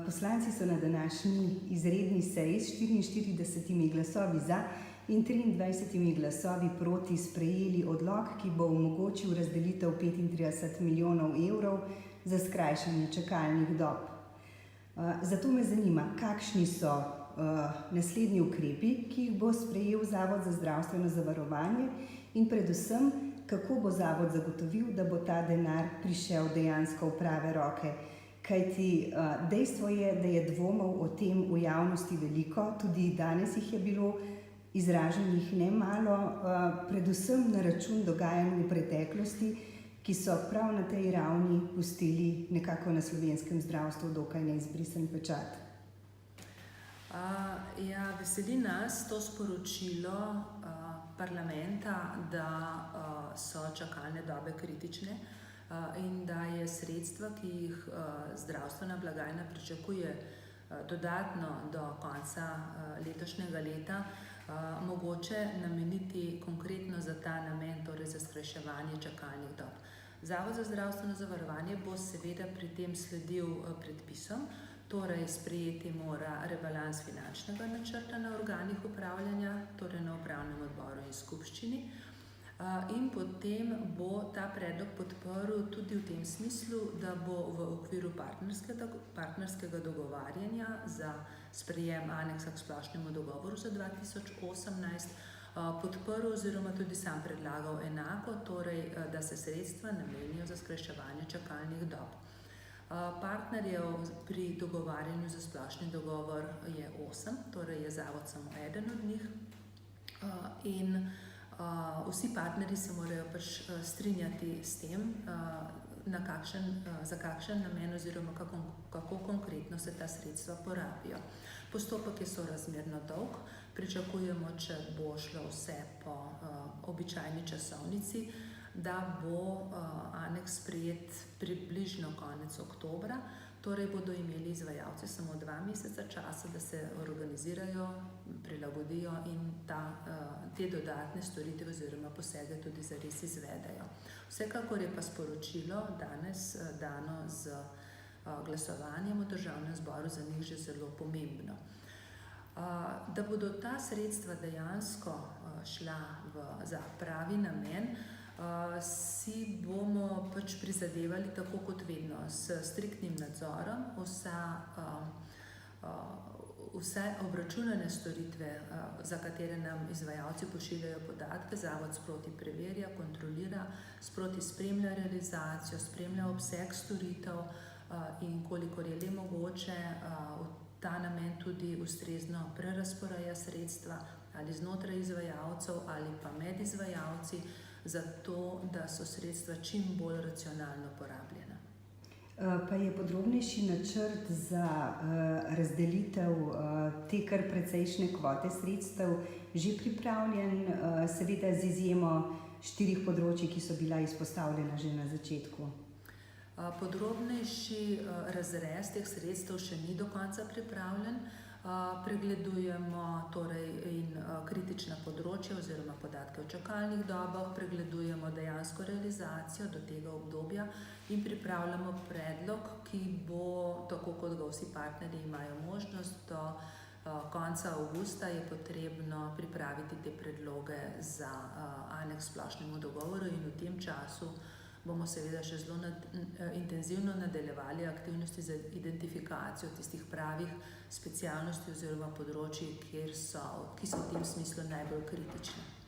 Poslanci so na današnji izredni seji s 44 glasovi za in 23 glasovi proti sprejeli odlok, ki bo omogočil razdelitev 35 milijonov evrov za skrajšanje čakalnih dob. Zato me zanima, kakšni so naslednji ukrepi, ki jih bo sprejel Zavod za zdravstveno zavarovanje in predvsem, kako bo Zavod zagotovil, da bo ta denar prišel dejansko v prave roke. Kajti dejstvo je, da je dvomov o tem v javnosti veliko, tudi danes jih je bilo izraženih nemalo, predvsem na račun dogajanj v preteklosti, ki so prav na tej ravni pustili nekako na slovenskem zdravstvu dokaj neizbrisen pečat. Veseli nas to sporočilo parlamenta, da so čakalne dobe kritične in da je sredstva, ki jih zdravstvena blagajna pričakuje dodatno do konca letošnjega leta, mogoče nameniti konkretno za ta namen, torej za skrajševanje čakalnih dob. Zavod za zdravstveno zavarovanje bo seveda pri tem sledil predpisom, torej sprejeti mora rebalans finančnega načrta na organih upravljanja, torej na upravnem odboru in skupščini. In potem bo ta predlog podprl tudi v tem smislu, da bo v okviru partnerskega dogovarjanja za sprejem aneksa k splošnemu dogovoru za 2018 podprl oziroma tudi sam predlagal enako, torej da se sredstva namenijo za skrajševanje čakalnih dob. Partnerjev pri dogovarjanju za splošni dogovor je 8, torej je Zavod samo eden od njih in vsi partnerji se morajo strinjati s tem, za kakšen namen oziroma kako konkretno se ta sredstva porabijo. Postopek je sorazmerno dolg, pričakujemo, če bo šlo vse po običajni časovnici, da bo aneks sprejet približno konec oktobra, torej bodo imeli izvajalci samo 2 meseca časa, da se organizirajo, prilagodijo in te dodatne storitve oziroma posege tudi zares izvedejo. Vsekakor je pa sporočilo danes dano z glasovanjem v Državnem zboru za njih že zelo pomembno. Da bodo ta sredstva dejansko šla za pravi namen, si bomo prizadevali tako kot vedno s striktnim nadzorom. Vse obračunane storitve, za katere nam izvajalci pošiljajo podatke, Zavod sproti preverja, kontrolira, sproti spremlja realizacijo, spremlja obseg storitev in kolikor je le mogoče, v ta namen tudi ustrezno prerazporeja sredstva ali znotraj izvajalcev ali pa med izvajalci, zato da so sredstva čim bolj racionalno porabljena. Pa je podrobnejši načrt za razdelitev te kar precejšnje kvote sredstev že pripravljen, seveda z izjemo 4 področij, ki so bila izpostavljena že na začetku? Podrobnejši razrez teh sredstev še ni do konca pripravljen. Pregledujemo kritična področja oziroma podatke o čakalnih dobah, pregledujemo dejansko realizacijo do tega obdobja in pripravljamo predlog, ki bo, tako kot ga vsi partnerji imajo možnost, do konca avgusta je potrebno pripraviti te predloge za aneks splošnemu dogovoru in v tem času bomo seveda še zelo intenzivno nadaljevali aktivnosti za identifikacijo tistih pravih specialnosti oziroma področji, ki so v tem smislu najbolj kritične.